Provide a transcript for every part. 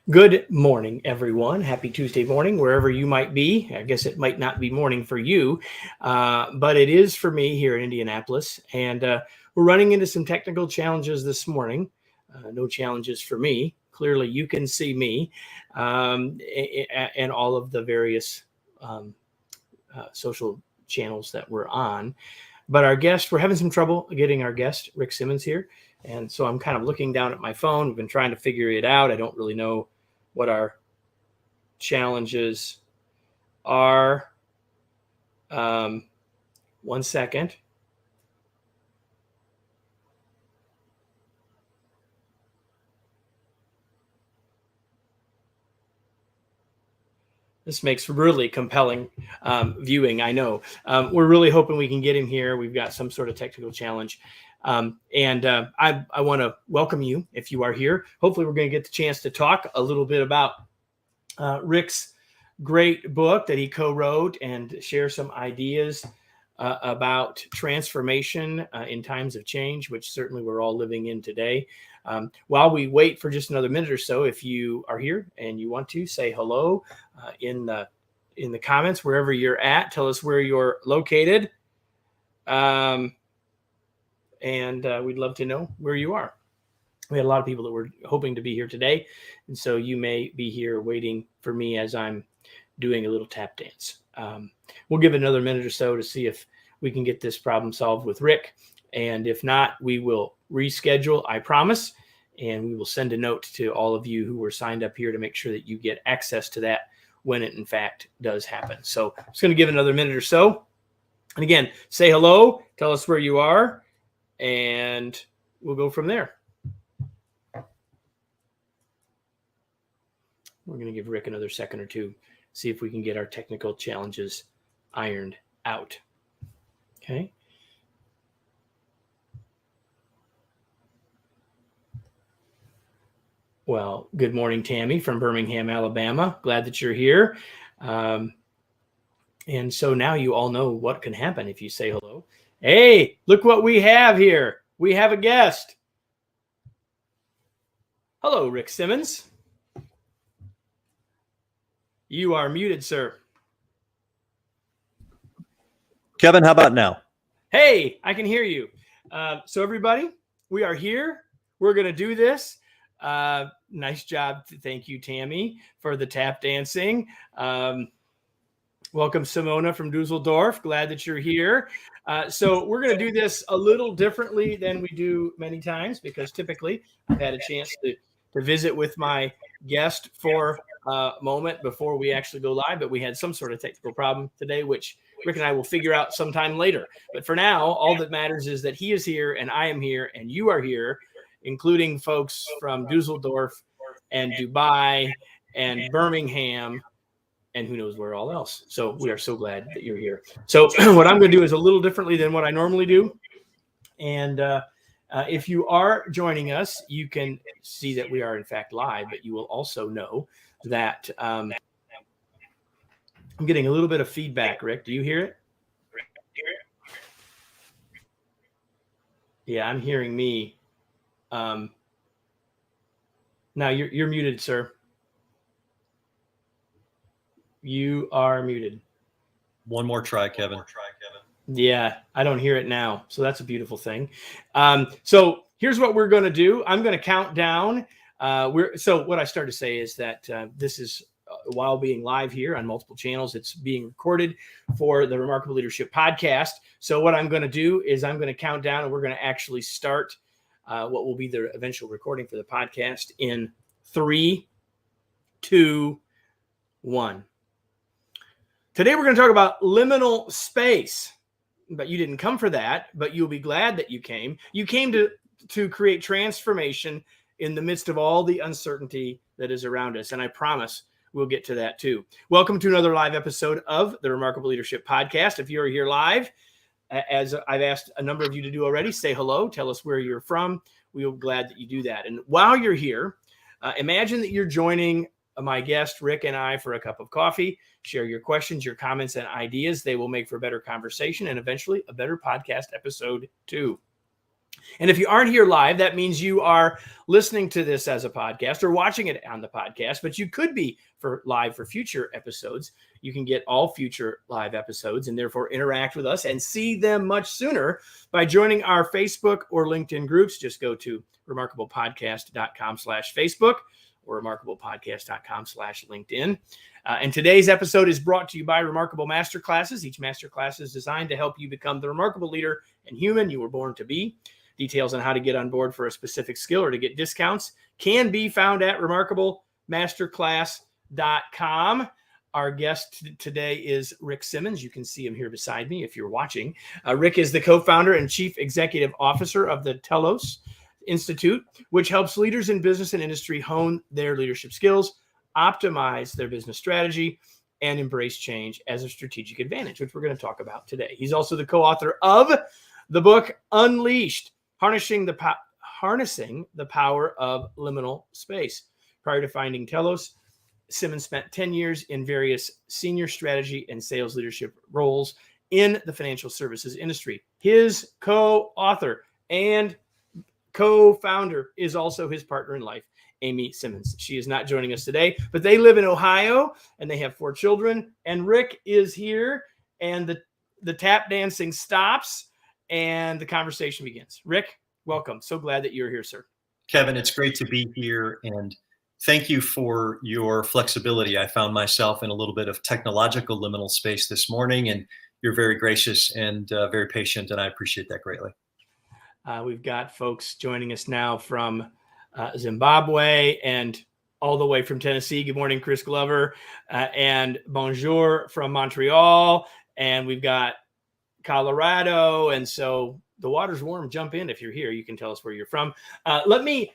Good morning, everyone. Happy Tuesday morning, wherever you might be. I guess it might not be morning for you, but it is for me here in Indianapolis. And we're running into some technical challenges this morning. No challenges for me. Clearly, you can see me and all of the various social channels that we're on. But our guest, we're having some trouble getting our guest, Rick Simmons, here. And so I'm kind of looking down at my phone. We've been trying to figure it out. I don't really know what our challenges are. 1 second. This makes really compelling viewing, I know. We're really hoping we can get him here. We've got some sort of technical challenge. I want to welcome you if you are here. Hopefully we're going to get the chance to talk a little bit about Rick's great book that he co-wrote and share some ideas about transformation in times of change, which certainly we're all living in today. While we wait for just another minute or so, if you are here and you want to say hello in the comments, wherever you're at, tell us where you're located. And we'd love to know where you are. We had a lot of people that were hoping to be here today. And so you may be here waiting for me as I'm doing a little tap dance. We'll give it another minute or so to see if we can get this problem solved with Rick. And if not, we will reschedule, I promise. And we will send a note to all of you who were signed up here to make sure that you get access to that when it in fact does happen. So I'm just going to give it another minute or so. And again, say hello, tell us where you are, and we'll go from there. We're going to give Rick another second or two, see if we can get our technical challenges ironed out. Okay. Well, good morning, Tammy from Birmingham, Alabama. Glad that you're here. And so now you all know what can happen if you say hello. Hey, look what we have here. We have a guest. Hello, Rick Simmons. You are muted, sir. Kevin, how about now? Hey, I can hear you. So everybody, we are here. We're going to do this. Nice job. Thank you, Tammy, for the tap dancing. Welcome, Simona from Dusseldorf. Glad that you're here. So we're going to do this a little differently than we do many times, because typically I've had a chance to visit with my guest for a moment before we actually go live, but we had some sort of technical problem today, which Rick and I will figure out sometime later. But for now, all that matters is that he is here and I am here and you are here, including folks from Dusseldorf and Dubai and Birmingham and who knows where all else. So we are so glad that you're here. So what I'm going to do is a little differently than what I normally do. And if you are joining us, you can see that we are in fact live, but you will also know that I'm getting a little bit of feedback. Rick, do you hear it? Yeah, I'm hearing me. Now you're muted, sir. You are muted. One more try, Kevin. Yeah, I don't hear it now. So that's a beautiful thing. So here's what we're going to do. I'm going to count down. So what I started to say is that this is while being live here on multiple channels, it's being recorded for the Remarkable Leadership Podcast. So what I'm going to do is I'm going to count down and we're going to actually start what will be the eventual recording for the podcast in 3, 2, 1. Today we're going to talk about liminal space, but you didn't come for that, but you'll be glad that you came. You came to create transformation in the midst of all the uncertainty that is around us, and I promise we'll get to that too. Welcome to another live episode of the Remarkable Leadership Podcast. If you're here live, as I've asked a number of you to do already, say hello, tell us where you're from. We're glad that you do that. And while you're here, imagine that you're joining my guest, Rick, and I for a cup of coffee. Share your questions, your comments, and ideas. They will make for a better conversation and eventually a better podcast episode too. And if you aren't here live, that means you are listening to this as a podcast or watching it on the podcast, but you could be live for future episodes. You can get all future live episodes and therefore interact with us and see them much sooner by joining our Facebook or LinkedIn groups. Just go to remarkablepodcast.com/Facebook or remarkablepodcast.com/LinkedIn. And today's episode is brought to you by Remarkable Masterclasses. Each masterclass is designed to help you become the remarkable leader and human you were born to be. Details on how to get on board for a specific skill or to get discounts can be found at remarkablemasterclass.com. Our guest today is Rick Simmons. You can see him here beside me if you're watching. Rick is the co-founder and chief executive officer of the Telos Institute, which helps leaders in business and industry hone their leadership skills, optimize their business strategy, and embrace change as a strategic advantage, which we're going to talk about today. He's also the co-author of the book Unleashed, Harnessing the Power of Liminal Space. Prior to finding Telos, Simmons spent 10 years in various senior strategy and sales leadership roles in the financial services industry. His co-author and co-founder is also his partner in life, Amy Simmons. She is not joining us today, but they live in Ohio and they have 4 children. And Rick is here, and the tap dancing stops and the conversation begins. Rick, welcome. So glad that you're here, sir. Kevin, it's great to be here, and thank you for your flexibility. I found myself in a little bit of technological liminal space this morning, and you're very gracious and very patient, and I appreciate that greatly. We've got folks joining us now from Zimbabwe and all the way from Tennessee. Good morning, Chris Glover, and bonjour from Montreal. And we've got Colorado. And so the water's warm. Jump in if you're here. You can tell us where you're from. Let me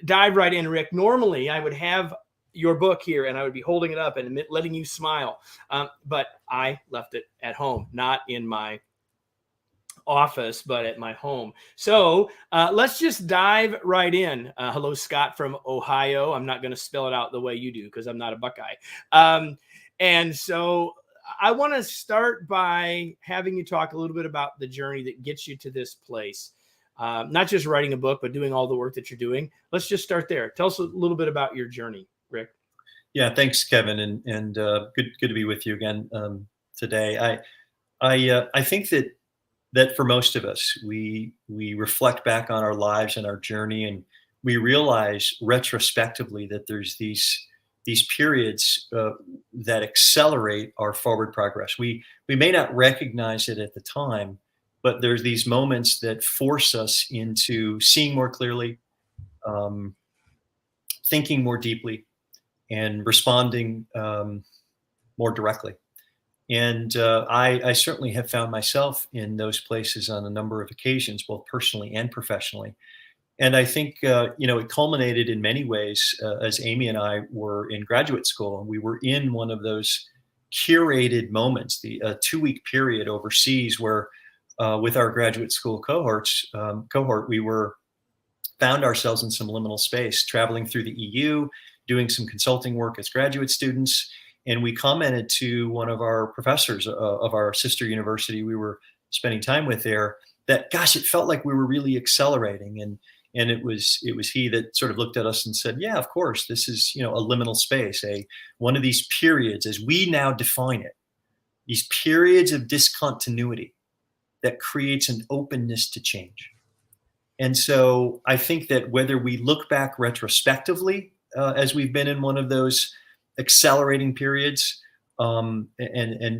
dive right in, Rick. Normally, I would have your book here and I would be holding it up and letting you smile. But I left it at home, not in my office, but at my home. So let's just dive right in. Hello, Scott from Ohio. I'm not going to spell it out the way you do because I'm not a Buckeye. And so I want to start by having you talk a little bit about the journey that gets you to this place. Not just writing a book, but doing all the work that you're doing. Let's just start there. Tell us a little bit about your journey, Rick. Yeah, thanks, Kevin, and good to be with you again today. I think that for most of us, we reflect back on our lives and our journey, and we realize retrospectively that there's these periods that accelerate our forward progress. We may not recognize it at the time, but there's these moments that force us into seeing more clearly, thinking more deeply, and responding more directly. And I certainly have found myself in those places on a number of occasions, both personally and professionally. And I think, it culminated in many ways as Amy and I were in graduate school, and we were in one of those curated moments, the 2-week period overseas where with our graduate school cohort, we found ourselves in some liminal space, traveling through the EU, doing some consulting work as graduate students. And we commented to one of our professors of our sister university we were spending time with there that, gosh, it felt like we were really accelerating. And it was he that sort of looked at us and said, yeah, of course, this is, a liminal space, one of these periods, as we now define it, these periods of discontinuity that creates an openness to change. And so I think that whether we look back retrospectively, as we've been in one of those accelerating periods, and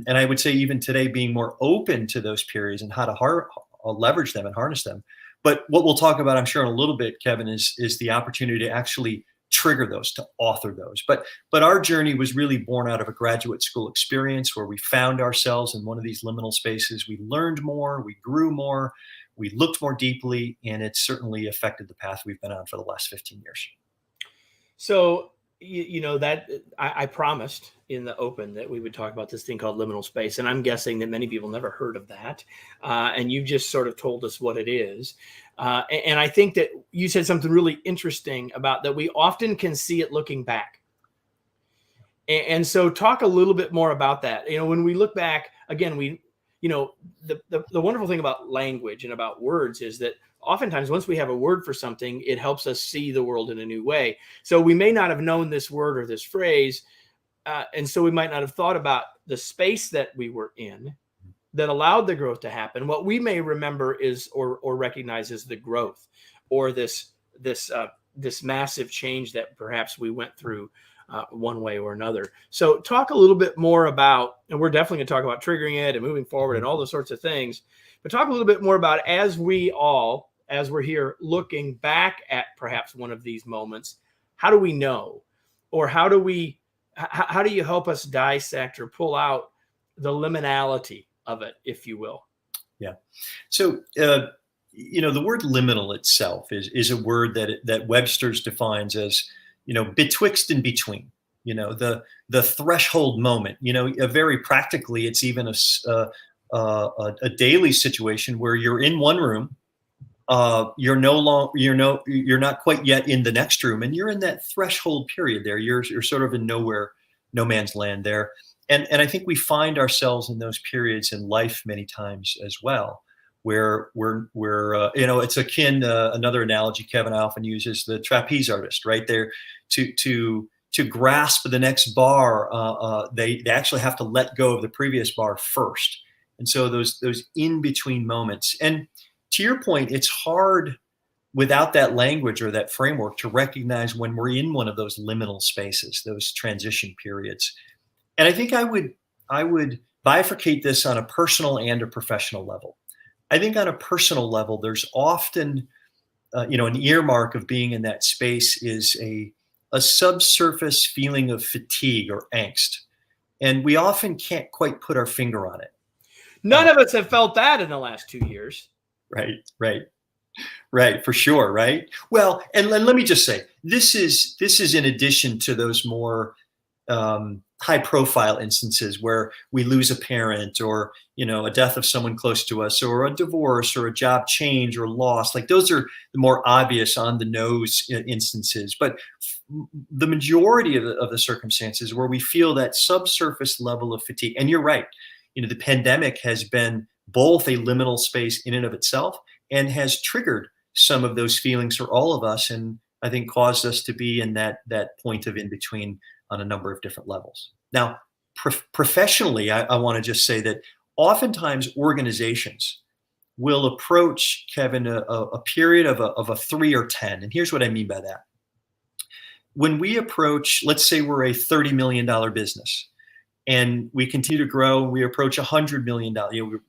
I would say even today being more open to those periods and how to leverage them and harness them. But what we'll talk about, I'm sure, in a little bit, Kevin, is the opportunity to actually trigger those, to author those. But our journey was really born out of a graduate school experience where we found ourselves in one of these liminal spaces. We learned more, we grew more, we looked more deeply, and it certainly affected the path we've been on for the last 15 years. So, that I promised in the open that we would talk about this thing called liminal space. And I'm guessing that many people never heard of that. And you just sort of told us what it is. And I think that you said something really interesting about that we often can see it looking back. And so talk a little bit more about that. When we look back, again, the wonderful thing about language and about words is that oftentimes once we have a word for something, it helps us see the world in a new way. So we may not have known this word or this phrase, and so we might not have thought about the space that we were in that allowed the growth to happen. What we may remember is or recognize as the growth, or this massive change that perhaps we went through one way or another. So talk a little bit more about, and we're definitely going to talk about triggering it and moving forward and all those sorts of things, but talk a little bit more about, as we're here looking back at perhaps one of these moments, how do we know, or how do you help us dissect or pull out the liminality of it, if you will? Yeah. So, the word liminal itself is a word that Webster's defines as, betwixt and between, the threshold moment, very practically, it's even a daily situation where you're in one room, you're not quite yet in the next room, and you're in that threshold period there. You're sort of in nowhere, no man's land there. And I think we find ourselves in those periods in life many times as well, where we're it's akin, another analogy Kevin often uses, the trapeze artist, right there, to grasp the next bar, they actually have to let go of the previous bar first. And so those in between moments, and to your point, it's hard without that language or that framework to recognize when we're in one of those liminal spaces, those transition periods. And I think I would bifurcate this on a personal and a professional level. I think on a personal level, there's often, an earmark of being in that space is a subsurface feeling of fatigue or angst. And we often can't quite put our finger on it. None of us have felt that in the last 2 years. Right, for sure, right? Well, and let me just say, this is in addition to those more high-profile instances where we lose a parent, or a death of someone close to us, or a divorce, or a job change, or loss. Like, those are the more obvious, on-the-nose instances. But the majority of the circumstances where we feel that subsurface level of fatigue, and you're right, the pandemic has been both a liminal space in and of itself, and has triggered some of those feelings for all of us, and I think caused us to be in that point of in between on a number of different levels. Now, professionally, I want to just say that oftentimes organizations will approach, Kevin, a period of a 3 or 10. And here's what I mean by that. When we approach, let's say we're a $30 million business, and we continue to grow, and we approach $100 million.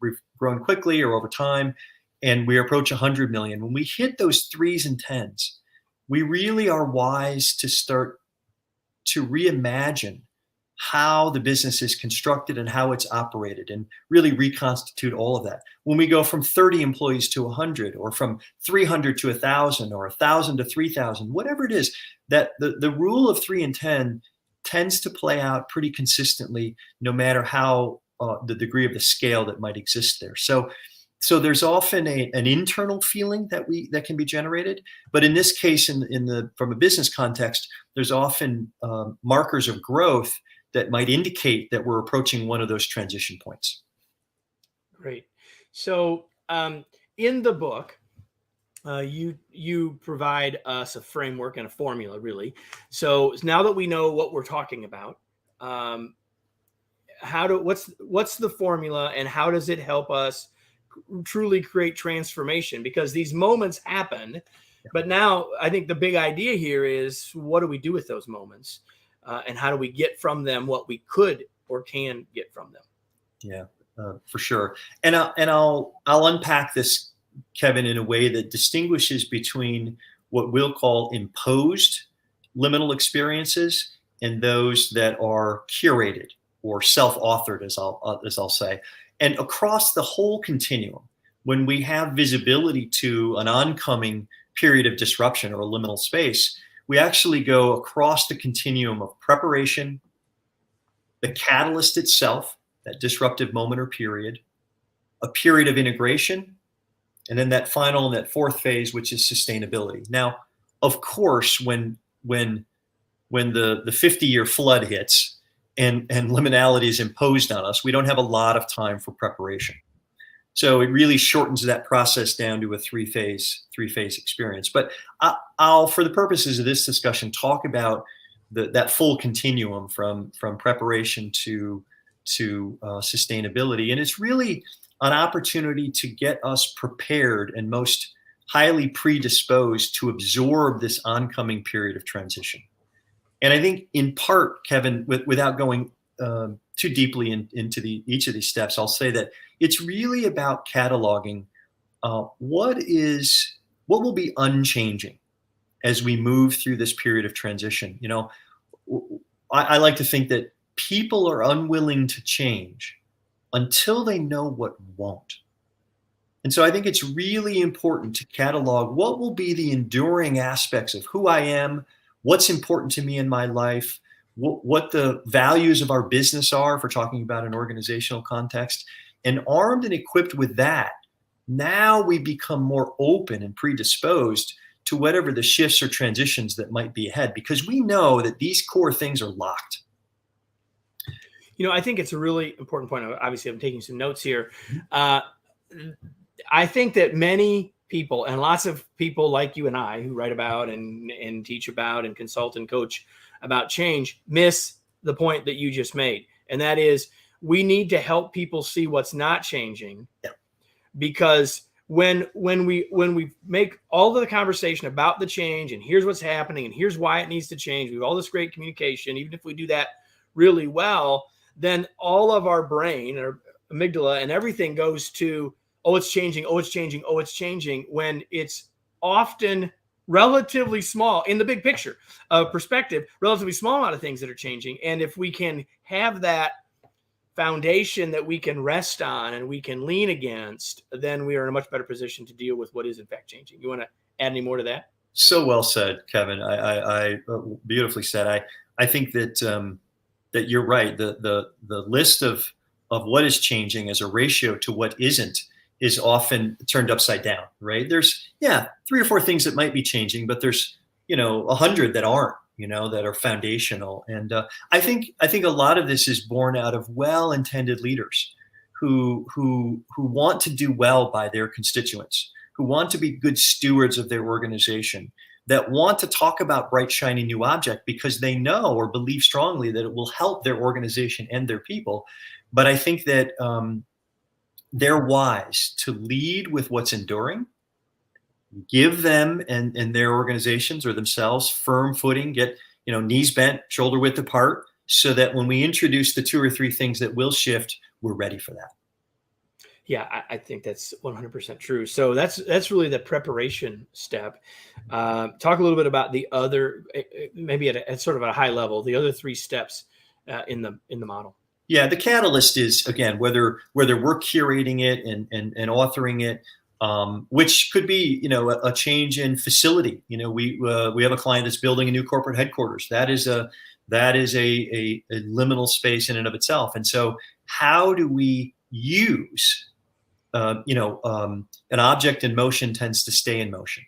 We've grown quickly or over time, and we approach 100 million. When we hit those 3s and 10s, we really are wise to start to reimagine how the business is constructed and how it's operated, and really reconstitute all of that. When we go from 30 employees to 100, or from 300 to 1,000, or 1,000 to 3,000, whatever it is, that the rule of 3 and 10 tends to play out pretty consistently, no matter how the degree of the scale that might exist there. So there's often an internal feeling that can be generated, but in this case, from a business context, there's often markers of growth that might indicate that we're approaching one of those transition points. Great. So in the book, you provide us a framework and a formula, really. So now that we know what we're talking about, what's the formula, and how does it help us truly create transformation? Because these moments happen, but now I think the big idea here is, what do we do with those moments, and how do we get from them what we could or can get from them? Yeah, for sure. And I'll unpack this, Kevin, in a way that distinguishes between what we'll call imposed liminal experiences and those that are curated or self-authored, as I'll say. And across the whole continuum, when we have visibility to an oncoming period of disruption or a liminal space, we actually go across the continuum of preparation, the catalyst itself, that disruptive moment or period, a period of integration, and then that final and that fourth phase, which is sustainability. Now, of course, when the 50-year flood hits, and liminality is imposed on us, we don't have a lot of time for preparation. So it really shortens that process down to a three-phase experience. But I'll, for the purposes of this discussion, talk about that full continuum from preparation to sustainability. And it's really an opportunity to get us prepared and most highly predisposed to absorb this oncoming period of transition. And I think in part, Kevin, without going too deeply into each of these steps, I'll say that it's really about cataloging what will be unchanging as we move through this period of transition. You know, I like to think that people are unwilling to change until they know what won't. And so I think it's really important to catalog what will be the enduring aspects of who I am, what's important to me in my life, what the values of our business are, if we're talking about an organizational context. And armed and equipped with that, now we become more open and predisposed to whatever the shifts or transitions that might be ahead, because we know that these core things are locked. You know, I think it's a really important point. Obviously, I'm taking some notes here. I think that many people, and lots of people like you and I who write about and teach about and consult and coach about change, miss the point that you just made. And that is, we need to help people see what's not changing. Yeah. Because when we make all of the conversation about the change and here's what's happening and here's why it needs to change, we have all this great communication, even if we do that really well, then all of our brain or amygdala and everything goes to, oh, it's changing, oh, it's changing, oh, it's changing, when it's often relatively small in the big picture perspective, relatively small amount of things that are changing. And if we can have that foundation that we can rest on and we can lean against, then we are in a much better position to deal with what is in fact changing. You want to add any more to that? So well said, Kevin. I beautifully said. I think that that you're right. The list of what is changing as a ratio to what isn't is often turned upside down, right? There's 3 or 4 things that might be changing, but there's 100 that aren't, that are foundational. And I think a lot of this is born out of well-intended leaders who want to do well by their constituents, who want to be good stewards of their organization, that want to talk about bright, shiny new object because they know or believe strongly that it will help their organization and their people. But I think that they're wise to lead with what's enduring, give them and their organizations or themselves firm footing, get knees bent, shoulder width apart, so that when we introduce the 2 or 3 things that will shift, we're ready for that. Yeah, I think that's 100% true. So that's really the preparation step. Talk a little bit about the other, maybe at sort of a high level, the other 3 steps in the model. Yeah, the catalyst is, again, whether we're curating it and authoring it, which could be a change in facility. We have a client that's building a new corporate headquarters. That is a liminal space in and of itself. And so, how do we use an object in motion tends to stay in motion,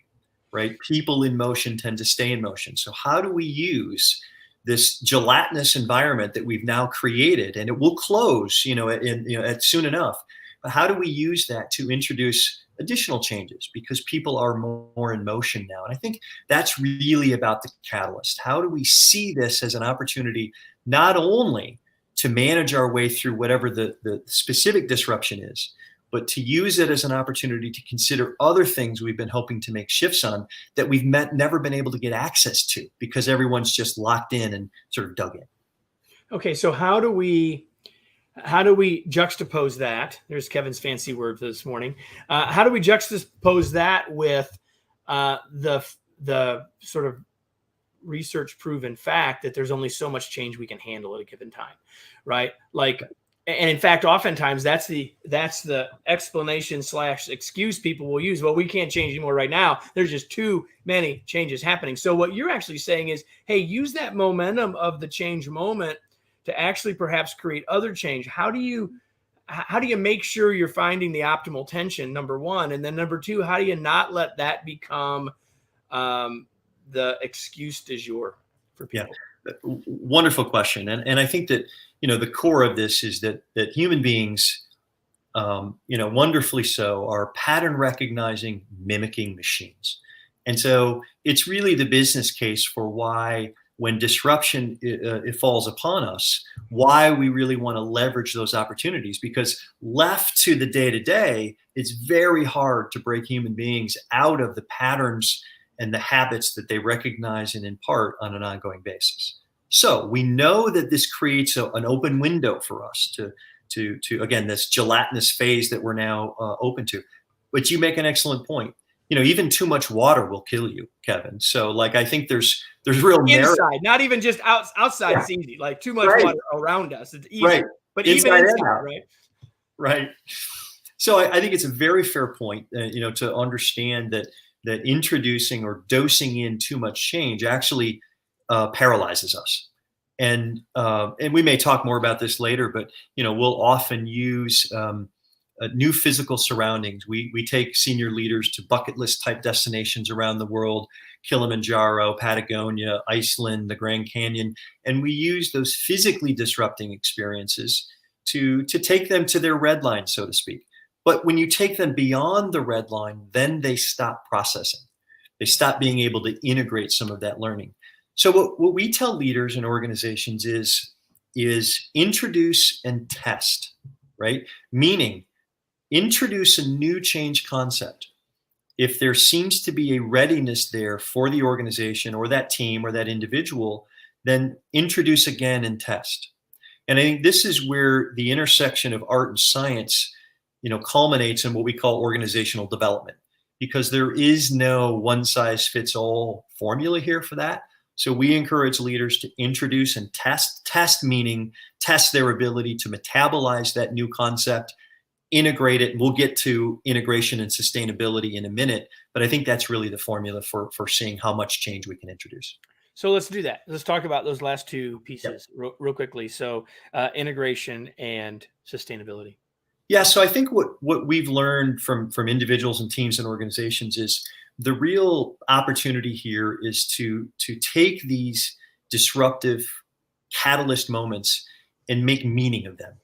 right? People in motion tend to stay in motion. So how do we use this gelatinous environment that we've now created, and it will close, at soon enough. But how do we use that to introduce additional changes, because people are more in motion now? And I think that's really about the catalyst. How do we see this as an opportunity, not only to manage our way through whatever the specific disruption is, but to use it as an opportunity to consider other things we've been hoping to make shifts on that we've never been able to get access to because everyone's just locked in and sort of dug in. Okay, so how do we juxtapose that? There's Kevin's fancy word for this morning. How do we juxtapose that with the sort of research proven fact that there's only so much change we can handle at a given time, right? And in fact, oftentimes that's the explanation / excuse people will use. Well, we can't change anymore right now. There's just too many changes happening. So what you're actually saying is, hey, use that momentum of the change moment to actually perhaps create other change. How do you make sure you're finding the optimal tension, number one? And then number two, how do you not let that become the excuse du jour for people? Yeah. Wonderful question. And I think that, the core of this is that human beings wonderfully so, are pattern recognizing, mimicking machines. And so it's really the business case for why, when disruption it falls upon us, why we really want to leverage those opportunities. Because left to the day to day, it's very hard to break human beings out of the patterns and the habits that they recognize and impart on an ongoing basis. So we know that this creates an open window for us to again, this gelatinous phase that we're now open to. But you make an excellent point. Even too much water will kill you, Kevin. So like, I think there's real merit. Inside, not even just outside. Yeah. It's easy. Like too much Right. water around us, it's easy. Right. But Inside even inside, out. right? Right. So I think it's a very fair point, to understand that introducing or dosing in too much change actually paralyzes us. And we may talk more about this later, but we'll often use new physical surroundings. We take senior leaders to bucket list type destinations around the world: Kilimanjaro, Patagonia, Iceland, the Grand Canyon, and we use those physically disrupting experiences to take them to their red line, so to speak. But when you take them beyond the red line, then they stop processing. They stop being able to integrate some of that learning. So what we tell leaders and organizations is introduce and test, right? Meaning, introduce a new change concept. If there seems to be a readiness there for the organization or that team or that individual, then introduce again and test. And I think this is where the intersection of art and science, culminates in what we call organizational development, because there is no one size fits all formula here for that. So we encourage leaders to introduce and test meaning test their ability to metabolize that new concept, integrate it. We'll get to integration and sustainability in a minute, but I think that's really the formula for seeing how much change we can introduce. So let's do that. Let's talk about those last two pieces. Yep. real quickly. So integration and sustainability. Yeah, so I think what we've learned from individuals and teams and organizations is the real opportunity here is to take these disruptive catalyst moments and make meaning of them.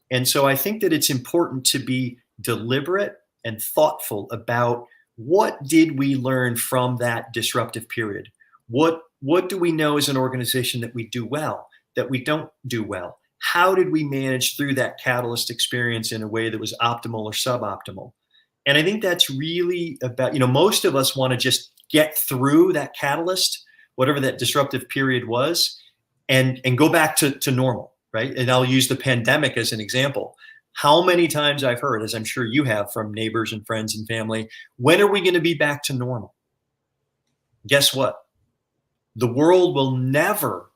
And so I think that it's important to be deliberate and thoughtful about what did we learn from that disruptive period? What do we know as an organization that we do well, that we don't do well? How did we manage through that catalyst experience in a way that was optimal or suboptimal? And I think that's really about, most of us want to just get through that catalyst, whatever that disruptive period was, and go back to normal, right? And I'll use the pandemic as an example. How many times I've heard, as I'm sure you have from neighbors and friends and family, when are we going to be back to normal? Guess what? The world will never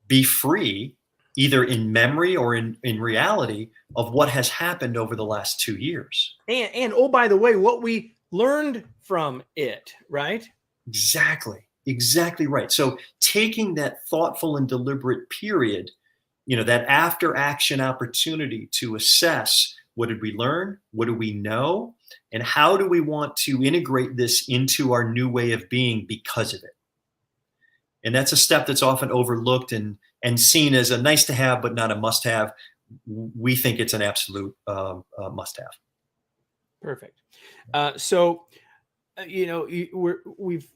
be free, either in memory or in reality, of what has happened over the last 2 years. And oh, by the way, what we learned from it, right? Exactly right. So taking that thoughtful and deliberate period, that after action opportunity to assess, what did we learn? What do we know? And how do we want to integrate this into our new way of being because of it? And that's a step that's often overlooked and seen as a nice to have, but not a must have. We think it's an absolute must have. Perfect. So, we've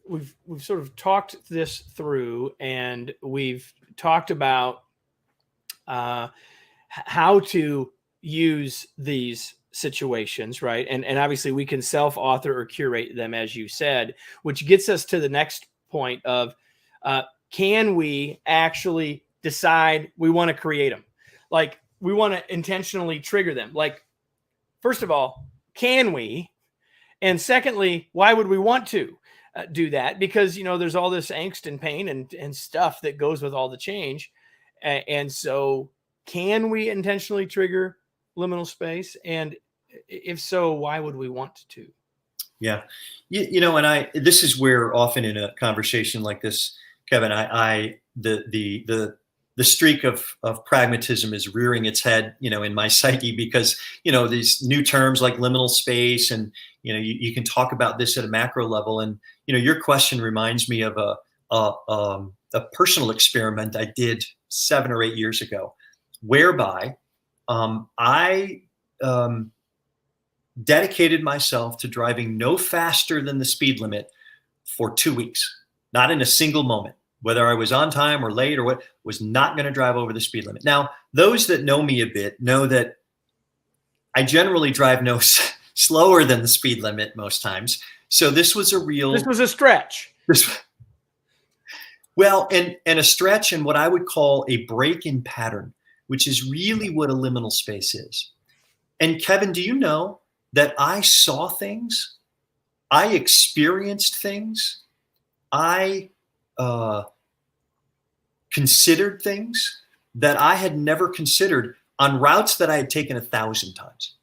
sort of talked this through, and we've talked about how to use these situations, right? And obviously we can self-author or curate them, as you said, which gets us to the next point of, can we actually decide we want to create them? Like, we want to intentionally trigger them. Like, first of all, can we? And secondly, why would we want to do that? Because, there's all this angst and pain and stuff that goes with all the change. And so can we intentionally trigger liminal space? And if so, why would we want to? Yeah. And this is where often in a conversation like this, Kevin, the streak of pragmatism is rearing its head, in my psyche, because, these new terms like liminal space, and, you can talk about this at a macro level. And, your question reminds me of a personal experiment I did 7 or 8 years ago, whereby I dedicated myself to driving no faster than the speed limit for 2 weeks, not in a single moment, whether I was on time or late or what, was not going to drive over the speed limit. Now, those that know me a bit know that I generally drive no slower than the speed limit most times. So this was a stretch. Well, and a stretch and what I would call a break in pattern, which is really what a liminal space is. And Kevin, do you know that I saw things, I experienced things, I considered things that I had never considered on routes that I had taken 1,000 times.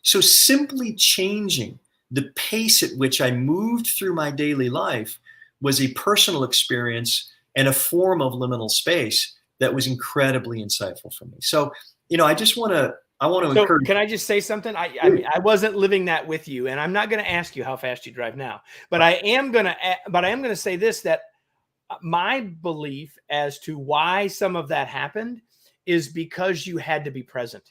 So simply changing the pace at which I moved through my daily life was a personal experience and a form of liminal space that was incredibly insightful for me. So, I just want to encourage. Can I just say something? I wasn't living that with you, and I'm not going to ask you how fast you drive now, but I am going to say this, that my belief as to why some of that happened is because you had to be present.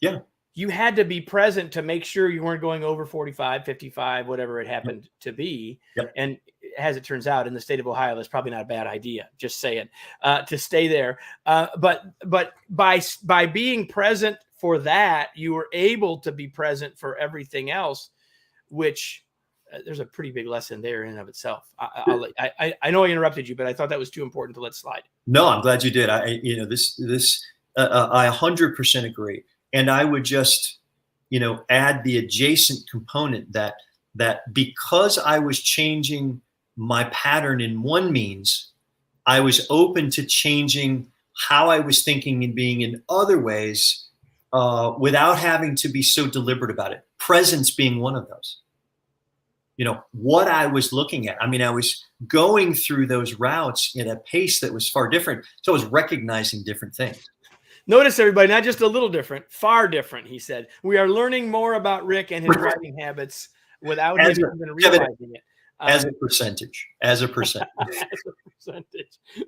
Yeah. You had to be present to make sure you weren't going over 45, 55, whatever it happened to be. Yep. And as it turns out, in the state of Ohio, that's probably not a bad idea. Just saying, to stay there. But by being present for that, you were able to be present for everything else, which there's a pretty big lesson there in and of itself. I know I interrupted you, but I thought that was too important to let slide. No, I'm glad you did. I 100% agree. And I would just, add the adjacent component that because I was changing my pattern in one means, I was open to changing how I was thinking and being in other ways without having to be so deliberate about it. Presence being one of those. What I was looking at. I mean, I was going through those routes at a pace that was far different. So I was recognizing different things. Notice, everybody, not just a little different, far different, he said. We are learning more about Rick and his driving habits without him even realizing it. As a percentage. As a percentage.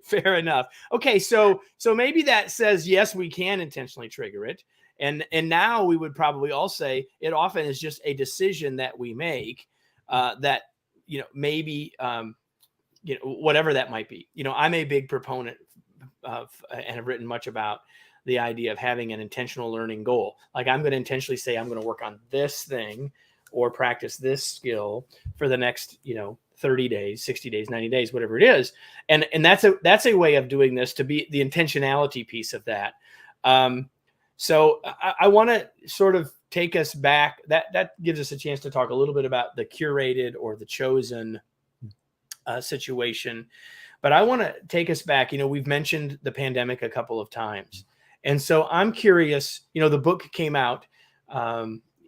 Fair enough. Okay, so maybe that says, yes, we can intentionally trigger it. And now we would probably all say it often is just a decision that we make that, maybe, whatever that might be. I'm a big proponent of, and have written much about the idea of having an intentional learning goal. Like, I'm going to intentionally say, I'm going to work on this thing or practice this skill for the next, 30 days, 60 days, 90 days, whatever it is. And that's a way of doing this, to be the intentionality piece of that. So I want to sort of take us back. That gives us a chance to talk a little bit about the curated or the chosen situation. But I want to take us back. We've mentioned the pandemic a couple of times. And so I'm curious, the book came out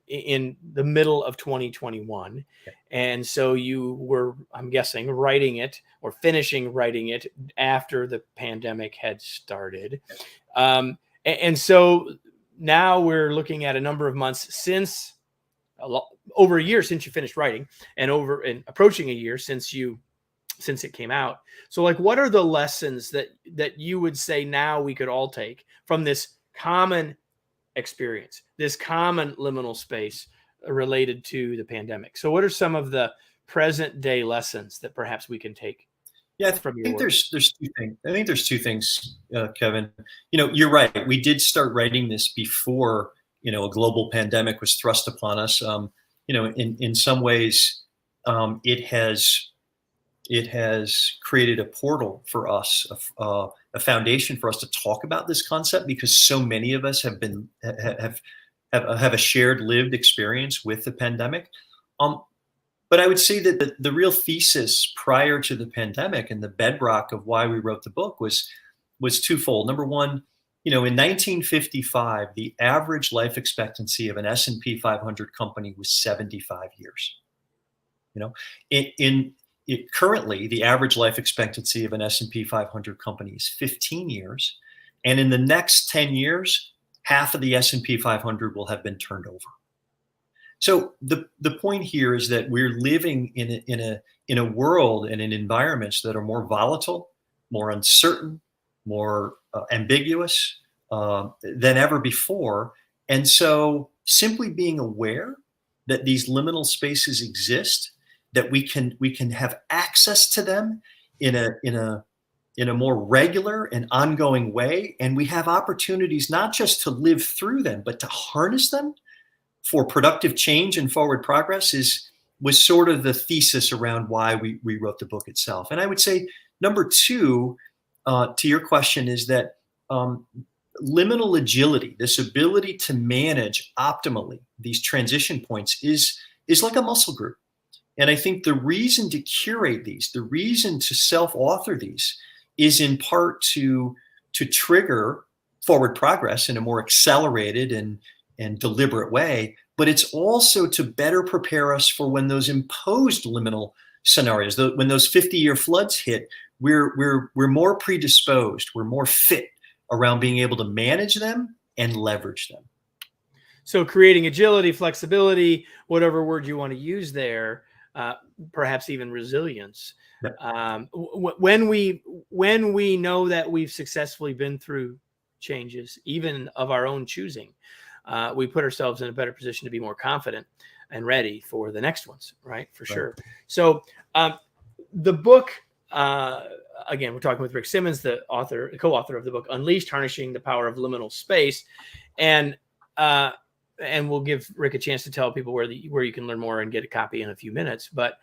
in the middle of 2021. Okay. And so you were, I'm guessing, writing it or finishing writing it after the pandemic had started. And so now we're looking at a number of months since, over a year since you finished writing, and approaching a year since it came out. So, like, what are the lessons that you would say now we could all take from this common experience, this common liminal space related to the pandemic? So what are some of the present day lessons that perhaps we can take? Yeah, I think there's two things. I think there's two things, Kevin. You're right. We did start writing this before, a global pandemic was thrust upon us. In some ways, it has created a portal for us, a foundation for us to talk about this concept, because so many of us have a shared lived experience with the pandemic. But I would say that the real thesis prior to the pandemic and the bedrock of why we wrote the book was twofold. Number one, in 1955, the average life expectancy of an S&P 500 company was 75 years. Currently, the average life expectancy of an S&P 500 company is 15 years. And in the next 10 years, half of the S&P 500 will have been turned over. So the point here is that we're living in a world and in environments that are more volatile, more uncertain, more ambiguous than ever before. And so simply being aware that these liminal spaces exist, that we can have access to them in a more regular and ongoing way, and we have opportunities not just to live through them, but to harness them for productive change and forward progress was sort of the thesis around why we wrote the book itself. And I would say number two, to your question, is that liminal agility, this ability to manage optimally these transition points, is like a muscle group. And I think the reason to curate these, the reason to self-author these, is in part to trigger forward progress in a more accelerated and deliberate way, but it's also to better prepare us for when those imposed liminal scenarios, when those 50-year floods hit, we're more predisposed, we're more fit around being able to manage them and leverage them. So creating agility, flexibility, whatever word you want to use there, perhaps even resilience. Yep. When we know that we've successfully been through changes, even of our own choosing, we put ourselves in a better position to be more confident and ready for the next ones, right? For sure. So the book, again, we're talking with Rick Simmons, the co-author of the book, Unleashed: Harnessing the Power of Liminal Space. And we'll give Rick a chance to tell people where you can learn more and get a copy in a few minutes. But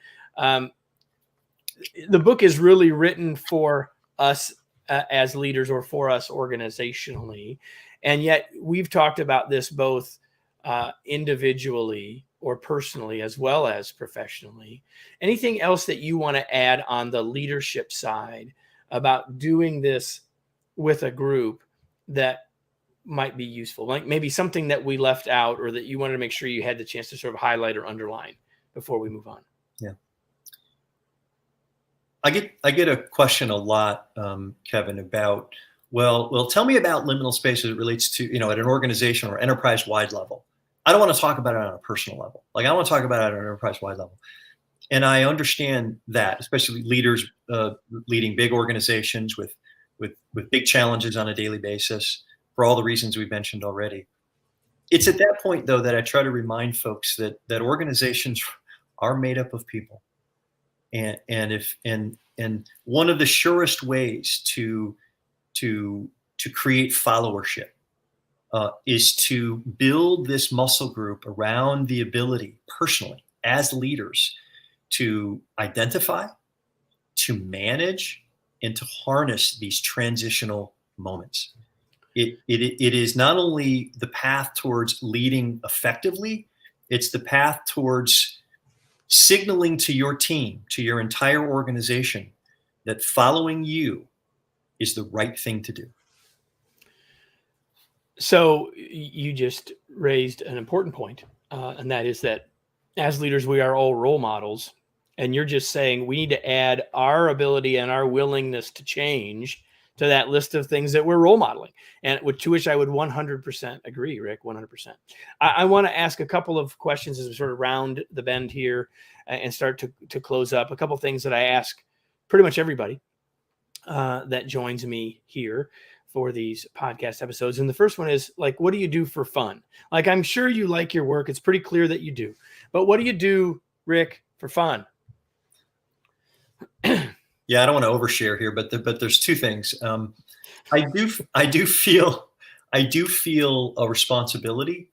the book is really written for us as leaders, or for us organizationally. And yet we've talked about this both individually or personally, as well as professionally. Anything else that you want to add on the leadership side about doing this with a group that might be useful? Like maybe something that we left out, or that you wanted to make sure you had the chance to sort of highlight or underline before we move on. Yeah. I get a question a lot, Kevin, about, well, tell me about liminal space as it relates to, at an organization or enterprise-wide level. I don't want to talk about it on a personal level. Like, I want to talk about it on an enterprise-wide level. And I understand that, especially leaders leading big organizations with big challenges on a daily basis, for all the reasons we've mentioned already. It's at that point, though, that I try to remind folks that organizations are made up of people. And one of the surest ways to create followership is to build this muscle group around the ability, personally, as leaders, to identify, to manage, and to harness these transitional moments. It is not only the path towards leading effectively, it's the path towards signaling to your team, to your entire organization, that following you is the right thing to do. So you just raised an important point, and that is that as leaders, we are all role models. And you're just saying we need to add our ability and our willingness to change to that list of things that we're role modeling, and to which I would 100% agree, Rick, 100%. I want to ask a couple of questions as we sort of round the bend here and start to close up. A couple of things that I ask pretty much everybody that joins me here for these podcast episodes. And the first one is, like, what do you do for fun? Like, I'm sure you like your work. It's pretty clear that you do. But what do you do, Rick, for fun? Yeah, I don't want to overshare here, but there's two things. I do feel a responsibility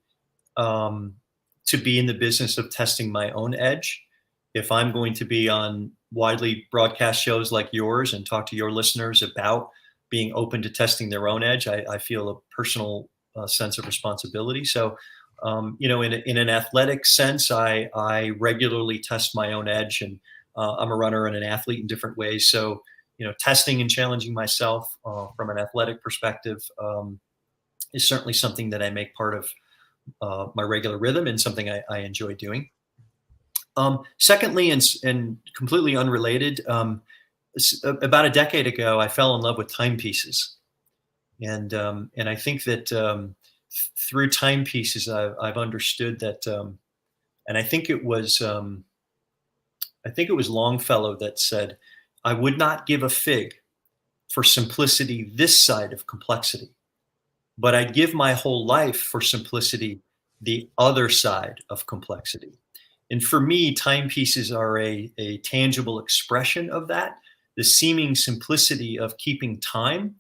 to be in the business of testing my own edge. If I'm going to be on widely broadcast shows like yours and talk to your listeners about being open to testing their own edge, I feel a personal sense of responsibility. So, in an athletic sense, I regularly test my own edge, and I'm a runner and an athlete in different ways. So, testing and challenging myself from an athletic perspective is certainly something that I make part of my regular rhythm, and something I enjoy doing. Secondly, and completely unrelated, about a decade ago, I fell in love with timepieces, and I think that through timepieces, I've understood that, and I think it was Longfellow that said, "I would not give a fig for simplicity this side of complexity." but I'd give my whole life for simplicity, the other side of complexity. And for me, timepieces are a tangible expression of that, the seeming simplicity of keeping time.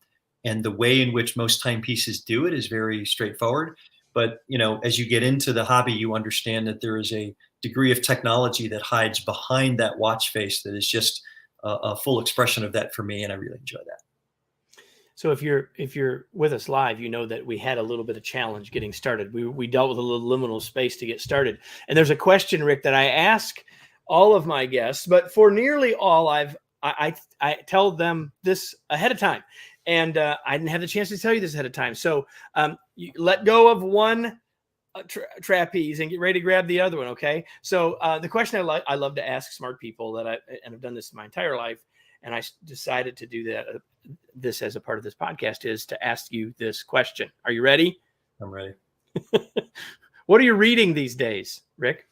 And the way in which most timepieces do it is very straightforward. But as you get into the hobby, you understand that there is a degree of technology that hides behind that watch face that is just a full expression of that for me, and I really enjoy that. So if you're with us live, you know that we had a little bit of challenge getting started. We dealt with a little liminal space to get started. And there's a question, Rick, that I ask all of my guests, but for nearly all, I tell them this ahead of time. And I didn't have the chance to tell you this ahead of time. So you let go of one trapeze and get ready to grab the other one. Okay. So the question I love to ask smart people and I've done this my entire life, and I decided to do that. This as a part of this podcast is to ask you this question. Are you ready? I'm ready. What are you reading these days, Rick?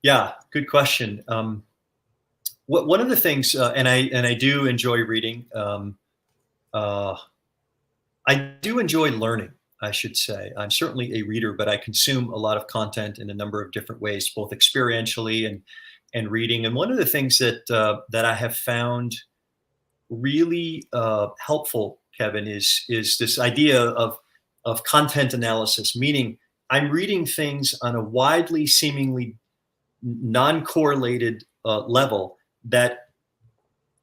Yeah, good question. One of the things, and I do enjoy reading. I do enjoy learning, I should say. I'm certainly a reader, but I consume a lot of content in a number of different ways, both experientially and reading. And one of the things that I have found really helpful, Kevin, is this idea of content analysis, meaning I'm reading things on a widely seemingly non-correlated level that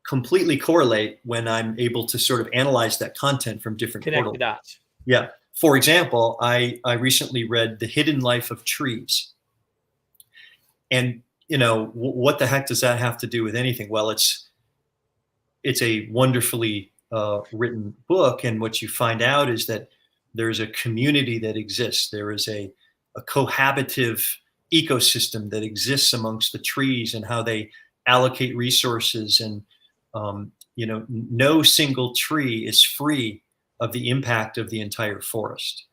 completely correlate when I'm able to sort of analyze that content from different Connect portals. the dots. Yeah. For example, I recently read The Hidden Life of Trees. And, what the heck does that have to do with anything? Well, it's a wonderfully written book. And what you find out is that there's a community that exists. There is a cohabitive ecosystem that exists amongst the trees and how they allocate resources. And, no single tree is free of the impact of the entire forest.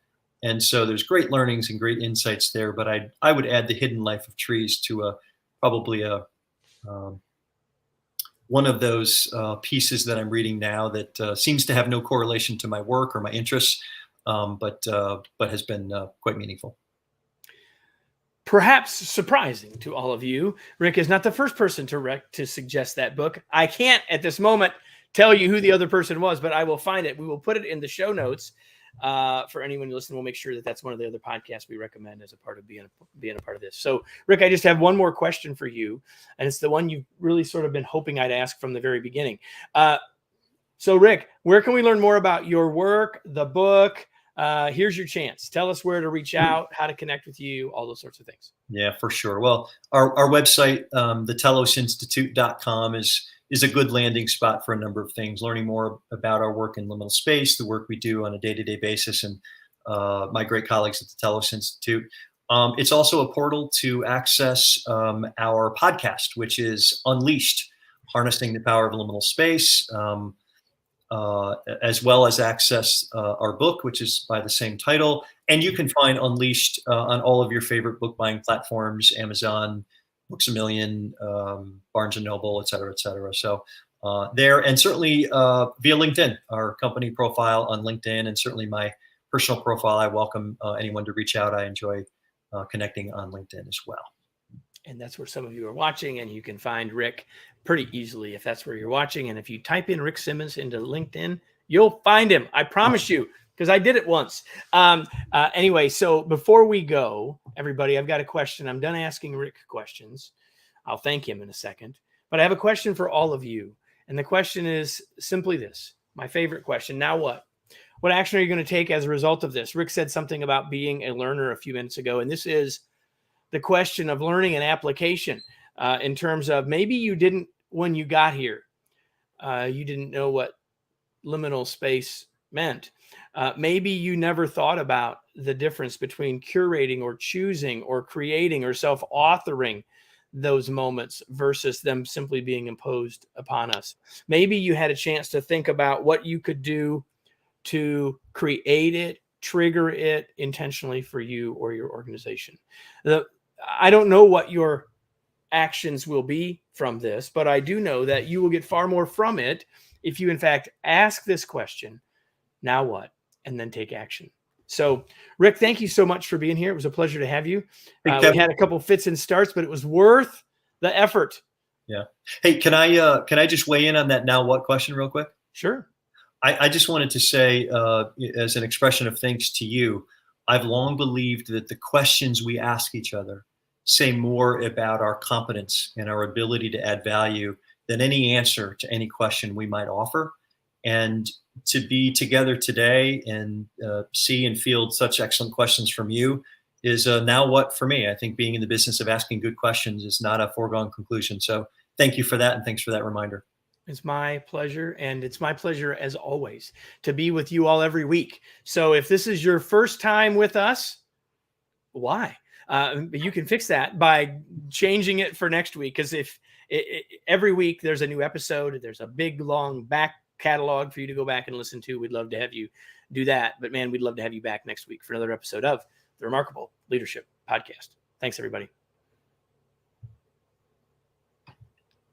And so there's great learnings and great insights there. But I would add The Hidden Life of Trees to probably one of those pieces that I'm reading now that seems to have no correlation to my work or my interests, but has been quite meaningful. Perhaps surprising to all of you, Rick is not the first person to suggest that book. I can't at this moment tell you who the other person was, but I will find it. We will put it in the show notes for anyone listening. We'll make sure that that's one of the other podcasts we recommend as a part of being a part of this. So, Rick, I just have one more question for you, and it's the one you've really sort of been hoping I'd ask from the very beginning. So, Rick, where can we learn more about your work, the book? Here's your chance. Tell us where to reach out, how to connect with you, all those sorts of things. Yeah, for sure. Well, our website, thetelosinstitute.com is a good landing spot for a number of things, learning more about our work in liminal space, the work we do on a day-to-day basis, and my great colleagues at the Telos Institute. It's also a portal to access our podcast, which is Unleashed, Harnessing the Power of Liminal Space, as well as access our book, which is by the same title. And you can find Unleashed on all of your favorite book buying platforms, Amazon, Books A Million, Barnes & Noble, et cetera, et cetera. So there, and certainly via LinkedIn, our company profile on LinkedIn, and certainly my personal profile. I welcome anyone to reach out. I enjoy connecting on LinkedIn as well. And that's where some of you are watching, and you can find Rick pretty easily if that's where you're watching. And if you type in Rick Simmons into LinkedIn, you'll find him. I promise you, because I did it once. Anyway, so before we go, everybody, I've got a question. I'm done asking Rick questions. I'll thank him in a second. But I have a question for all of you. And the question is simply this, my favorite question. Now what? What action are you going to take as a result of this? Rick said something about being a learner a few minutes ago, and this is the question of learning and application in terms of maybe you didn't, when you got here, you didn't know what liminal space meant. Maybe you never thought about the difference between curating or choosing or creating or self-authoring those moments versus them simply being imposed upon us. Maybe you had a chance to think about what you could do to create it, trigger it intentionally for you or your organization. I don't know what your actions will be from this, but I do know that you will get far more from it if you, in fact, ask this question, now what? and then take action. So, Rick, thank you so much for being here. It was a pleasure to have you. Hey, We Kevin. had a couple fits and starts, but it was worth the effort. Yeah. Hey, can I just weigh in on that now what question real quick? Sure. I just wanted to say, as an expression of thanks to you, I've long believed that the questions we ask each other say more about our competence and our ability to add value than any answer to any question we might offer. And to be together today and see and field such excellent questions from you is now what for me. I think being in the business of asking good questions is not a foregone conclusion. So thank you for that, and thanks for that reminder. It's my pleasure, and it's my pleasure as always to be with you all every week. So if this is your first time with us, why? You can fix that by changing it for next week, because if every week there's a new episode, there's a big long back catalog for you to go back and listen to. We'd love to have you do that. But man, we'd love to have you back next week for another episode of the Remarkable Leadership Podcast. Thanks, everybody.